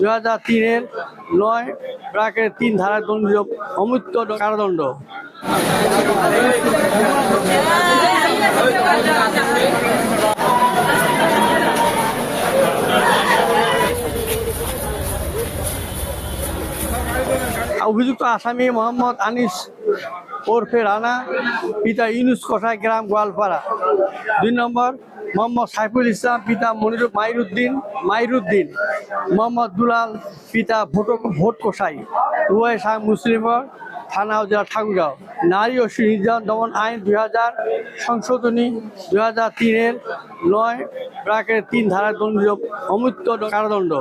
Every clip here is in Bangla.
2003-এর 9-3 ধারায় দণ্ডিত অমৃত্য কারাদণ্ড। অভিযুক্ত আসামি মোহাম্মদ আনিস ওরফে রানা, পিতা ইউনুস কসাই, গ্রাম গোয়ালপাড়া। 2 নম্বর মোহাম্মদ সাইফুল ইসলাম, পিতা মাইরুদ্দিন। মোহাম্মদ দুলাল, পিতা ভোট কসাই, উভয় শাহ মুসলিমগড়, থানা জেলা ঠাকুরগাঁও। নারী ও শিশু নির্যাতন দমন আইন 2000 সংশোধনী 2003-এর 9-3 ধারায় দণ্ডিত অমৃত্য কারাদণ্ড।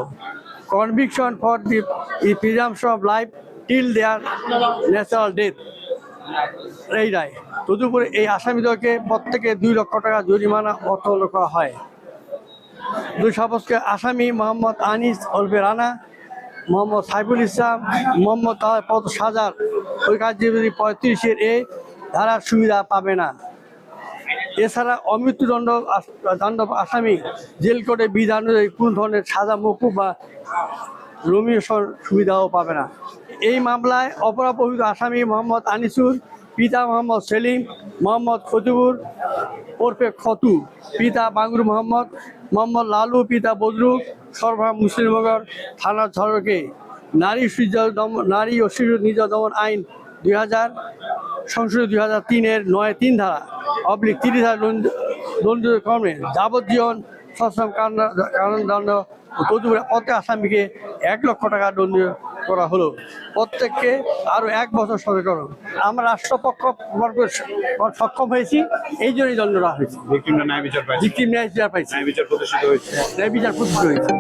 Conviction for the presumption of life till there natural death. এই রায়। তদুপরি এই আসামিদেরকে প্রত্যেকে 2 লক্ষ টাকা জরিমানা অর্থদণ্ড করা হয়। 2 সাপোজকে আসামি মোহাম্মদ আনিস ওরফে রানা, মোহাম্মদ সাইফুল ইসলাম, মোহাম্মদ সাজার ওই কার্যবিধি 35-এর এ ধারার সুবিধা পাবে না। এছাড়া অমৃত্যুদণ্ড আসামি জেল কোর্টে বিধান অনুযায়ী কোন ধরনের সাজা মকুব বা রমিও সুবিধাও পাবে না। এই মামলায় অপরাধ আসামি মোহাম্মদ আনিসুর, পিতা মোহাম্মদ সেলিম, মোহাম্মদ খতিবুর ওরফে খতু, পিতা বাঙ্গুর মোহাম্মদ, মোহাম্মদ লালু, পিতা বদরু, সরবরাহ মুসলিমনগর, থানা ঝড়কে। নারী ও শিশু নির্যাতন দমন আইন 2000 সংশোধনী 2003-এর 9-3 ধারা /30 ধারা দণ্ডিত কর্মে যাবজ্জীবন সশ্রম কারাদণ্ড। তদুপরি প্রত্যেক আসামিকে 1 লক্ষ টাকা দণ্ড করা হলো। প্রত্যেককে আরো 1 বছর সজাগ। আমরা রাষ্ট্রপক্ষ সক্ষম হয়েছি, এই জন্যই দণ্ড দেওয়া হয়েছে। ন্যায় বিচার পাইছে। ন্যায় বিচার প্রতিষ্ঠিত হয়েছে।